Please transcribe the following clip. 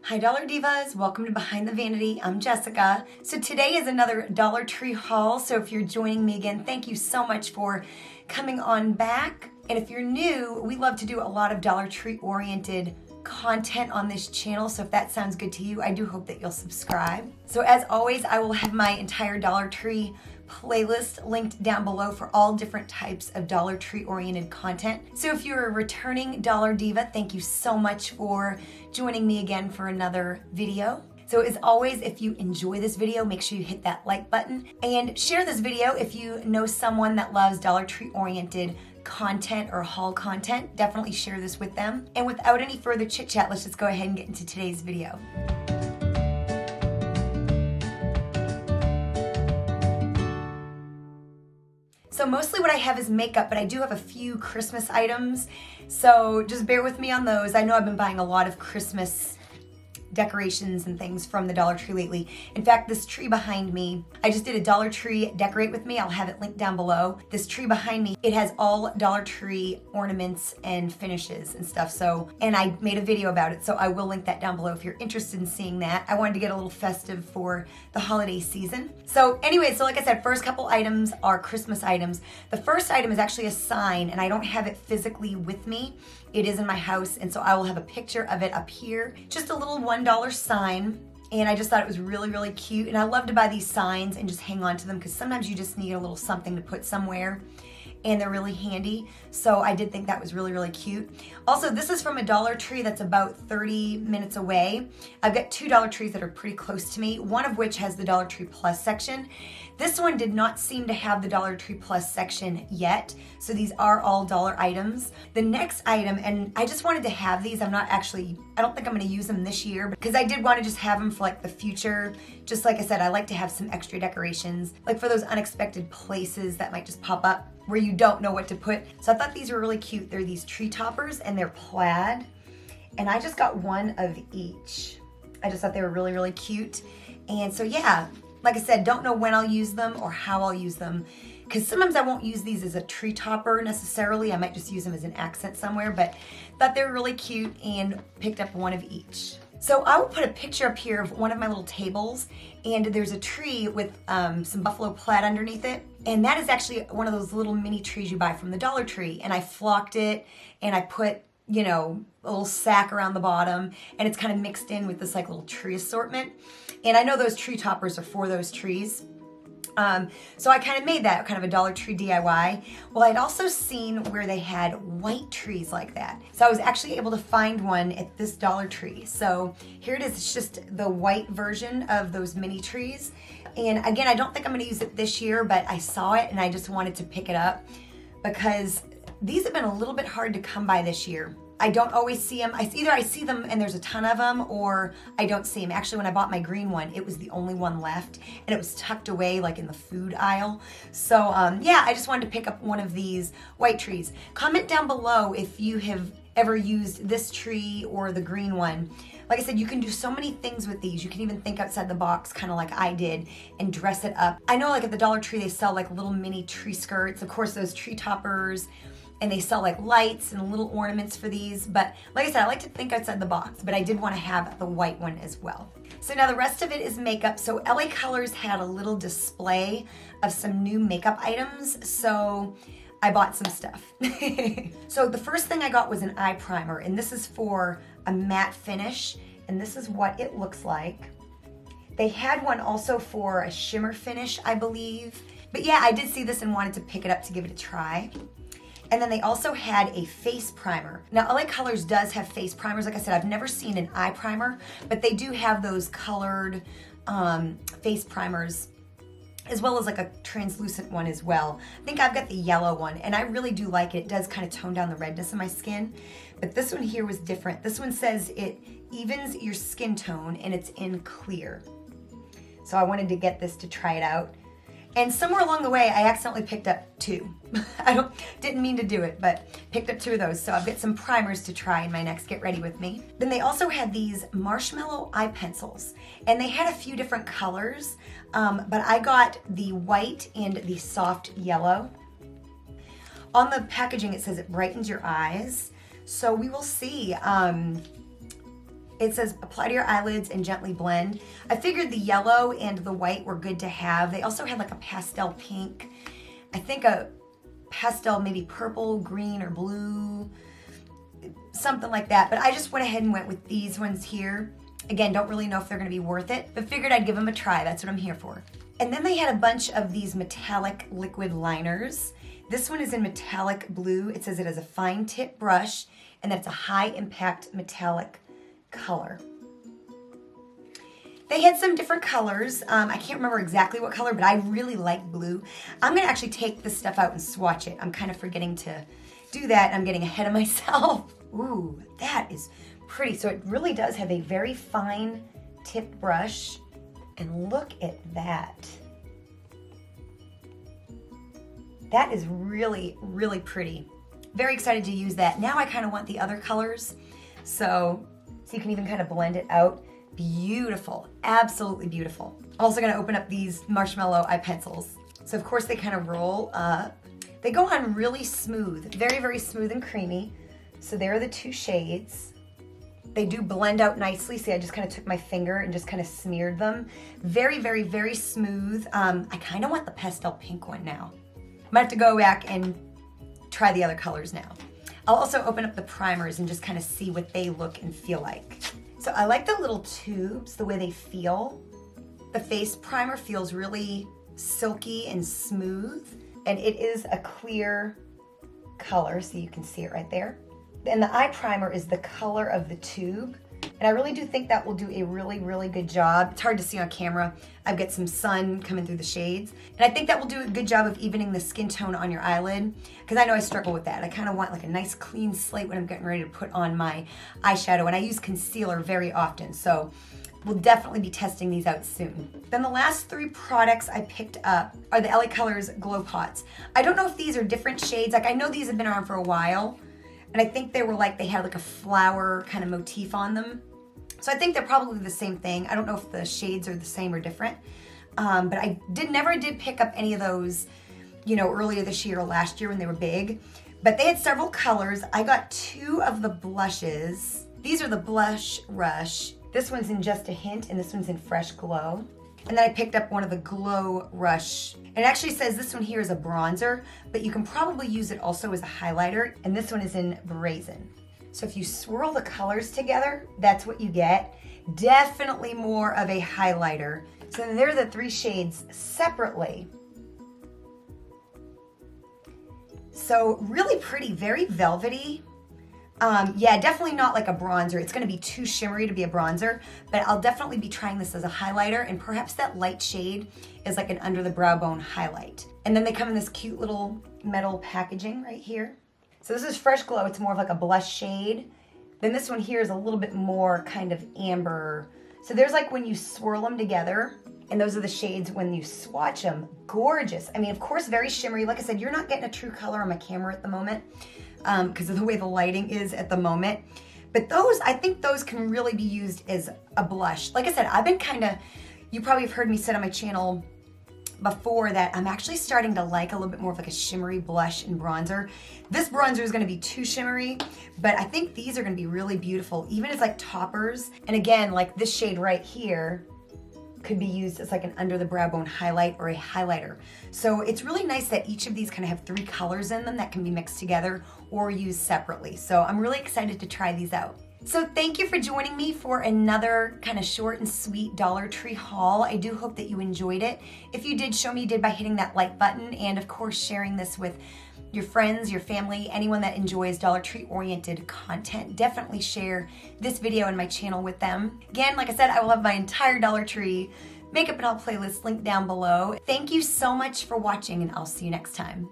Hi Dollar Divas, welcome to Behind the Vanity. I'm Jessica. So today is another Dollar Tree haul. So if you're joining me again, thank you so much for coming on back. And if you're new, we love to do a lot of Dollar Tree oriented content on this channel. So if that sounds good to you, I do hope that you'll subscribe. So as always, I will have my entire Dollar Tree playlist linked down below for all different types of Dollar Tree oriented content. So if you're a returning Dollar Diva, thank you so much for joining me again for another video. So as always, if you enjoy this video, make sure you hit that like button and share this video if you know someone that loves Dollar Tree oriented content or haul content. Definitely share this with them. And without any further chit chat, let's just go ahead and get into today's video. So mostly what I have is makeup, but I do have a few Christmas items. So just bear with me on those. I know I've been buying a lot of Christmas decorations and things from the Dollar Tree lately. In fact, this tree behind me, I just did a Dollar Tree decorate with me. I'll have it linked down below. This tree behind me, it has all Dollar Tree ornaments and finishes and stuff. So, and I made a video about it, so I will link that down below if you're interested in seeing that. I wanted to get a little festive for the holiday season. So anyway, so like I said, first couple items are Christmas items. The first item is actually a sign, and I don't have it physically with me. It is in my house, and so I will have a picture of it up here. Just a little $1 sign, and I just thought it was really, really cute. And I love to buy these signs and just hang on to them because sometimes you just need a little something to put somewhere, and they're really handy. So I did think that was really, really cute. Also, this is from a Dollar Tree that's about 30 minutes away. I've got two Dollar Trees that are pretty close to me, one of which has the Dollar Tree Plus section. This one did not seem to have the Dollar Tree Plus section yet, so these are all dollar items. The next item, and I just wanted to have these, I don't think I'm gonna use them this year, because I did wanna just have them for like the future. Just like I said, I like to have some extra decorations, like for those unexpected places that might just pop up where you don't know what to put. So I thought these were really cute. They're these tree toppers and they're plaid. And I just got one of each. I just thought they were really, really cute. And so yeah, like I said, don't know when I'll use them or how I'll use them, because sometimes I won't use these as a tree topper necessarily. I might just use them as an accent somewhere, but thought they were really cute and picked up one of each. So I will put a picture up here of one of my little tables, and there's a tree with some buffalo plaid underneath it. And that is actually one of those little mini trees you buy from the Dollar Tree. And I flocked it and I put, you know, a little sack around the bottom, and it's kind of mixed in with this like little tree assortment. And I know those tree toppers are for those trees. So I kind of made that kind of a Dollar Tree DIY. Well, I'd also seen where they had white trees like that. So I was actually able to find one at this Dollar Tree. So here it is. It's just the white version of those mini trees. And again, I don't think I'm going to use it this year, but I saw it and I just wanted to pick it up because these have been a little bit hard to come by this year. I don't always see them. Either I see them and there's a ton of them, or I don't see them. Actually, when I bought my green one, it was the only one left, and it was tucked away like in the food aisle. So yeah, I just wanted to pick up one of these white trees. Comment down below if you have ever used this tree or the green one. Like I said, you can do so many things with these. You can even think outside the box, kind of like I did, and dress it up. I know like at the Dollar Tree, they sell like little mini tree skirts. Of course, those tree toppers, and they sell like lights and little ornaments for these. But like I said, I like to think outside the box, but I did want to have the white one as well. So now the rest of it is makeup. So LA Colors had a little display of some new makeup items. So I bought some stuff. So the first thing I got was an eye primer, and this is for a matte finish, and this is what it looks like. They had one also for a shimmer finish, I believe. But yeah, I did see this and wanted to pick it up to give it a try. And then they also had a face primer. Now, LA Colors does have face primers. Like I said, I've never seen an eye primer, but they do have those colored face primers, as well as like a translucent one as well. I think I've got the yellow one, and I really do like it. It does kind of tone down the redness of my skin. But this one here was different. This one says it evens your skin tone, and it's in clear. So I wanted to get this to try it out. And somewhere along the way, I accidentally picked up two. Didn't mean to do it, but picked up two of those. So I've got some primers to try in my next Get Ready With Me. Then they also had these marshmallow eye pencils, and they had a few different colors, but I got the white and the soft yellow. On the packaging, it says it brightens your eyes. So we will see. It says apply to your eyelids and gently blend. I figured the yellow and the white were good to have. They also had like a pastel pink, I think a pastel maybe purple, green, or blue, something like that. But I just went ahead and went with these ones here. Again, don't really know if they're gonna be worth it, but figured I'd give them a try. That's what I'm here for. And then they had a bunch of these metallic liquid liners. This one is in metallic blue. It says it has a fine tip brush and that it's a high impact metallic color. They had some different colors. I can't remember exactly what color, but I really like blue. I'm gonna actually take this stuff out and swatch it. I'm kind of forgetting to do that. I'm getting ahead of myself. Ooh, that is pretty. So it really does have a very fine tipped brush. And look at that. That is really, really pretty. Very excited to use that. Now I kind of want the other colors. So you can even kind of blend it out. Beautiful, absolutely beautiful. Also gonna open up these marshmallow eye pencils. So of course they kind of roll up. They go on really smooth, very, very smooth and creamy. So there are the two shades. They do blend out nicely. See, I just kind of took my finger and just kind of smeared them. Very, very, very smooth. I kind of want the pastel pink one now. I might have to go back and try the other colors now. I'll also open up the primers and just kind of see what they look and feel like. So I like the little tubes, the way they feel. The face primer feels really silky and smooth, and it is a clear color, so you can see it right there. And the eye primer is the color of the tube. And I really do think that will do a really, really good job. It's hard to see on camera. I've got some sun coming through the shades. And I think that will do a good job of evening the skin tone on your eyelid, because I know I struggle with that. I kind of want like a nice clean slate when I'm getting ready to put on my eyeshadow. And I use concealer very often, so we'll definitely be testing these out soon. Then the last three products I picked up are the LA Colors Glow Pots. I don't know if these are different shades. Like I know these have been around for a while, and I think they were like, they had like a flower kind of motif on them. So I think they're probably the same thing. I don't know if the shades are the same or different. But I never did pick up any of those, you know, earlier this year or last year when they were big. But they had several colors. I got two of the blushes. These are the Blush Rush. This one's in Just a Hint, and this one's in Fresh Glow. And then I picked up one of the Glow Rush. And it actually says this one here is a bronzer, but you can probably use it also as a highlighter. And this one is in Brazen. So if you swirl the colors together, that's what you get. Definitely more of a highlighter. So then there are the three shades separately. So really pretty, very velvety. Yeah, definitely not like a bronzer. It's gonna be too shimmery to be a bronzer, but I'll definitely be trying this as a highlighter, and perhaps that light shade is like an under the brow bone highlight. And then they come in this cute little metal packaging right here. So this is Fresh Glow. It's more of like a blush shade. Then this one here is a little bit more kind of amber. So there's like when you swirl them together, and those are the shades when you swatch them. Gorgeous. I mean, of course, very shimmery. Like I said, you're not getting a true color on my camera at the moment because of the way the lighting is at the moment. But those, I think those can really be used as a blush. Like I said, I've been kind of, you probably have heard me say on my channel before that I'm actually starting to like a little bit more of like a shimmery blush and bronzer. This bronzer is going to be too shimmery, but I think these are going to be really beautiful, even as like toppers. And again, like this shade right here could be used as like an under the brow bone highlight or a highlighter. So it's really nice that each of these kind of have three colors in them that can be mixed together or used separately. So I'm really excited to try these out. So thank you for joining me for another kind of short and sweet Dollar Tree haul. I do hope that you enjoyed it. If you did, show me you did by hitting that like button, and of course sharing this with your friends, your family, anyone that enjoys Dollar Tree oriented content. Definitely share this video and my channel with them. Again, like I said, I will have my entire Dollar Tree makeup and haul playlist linked down below. Thank you so much for watching, and I'll see you next time.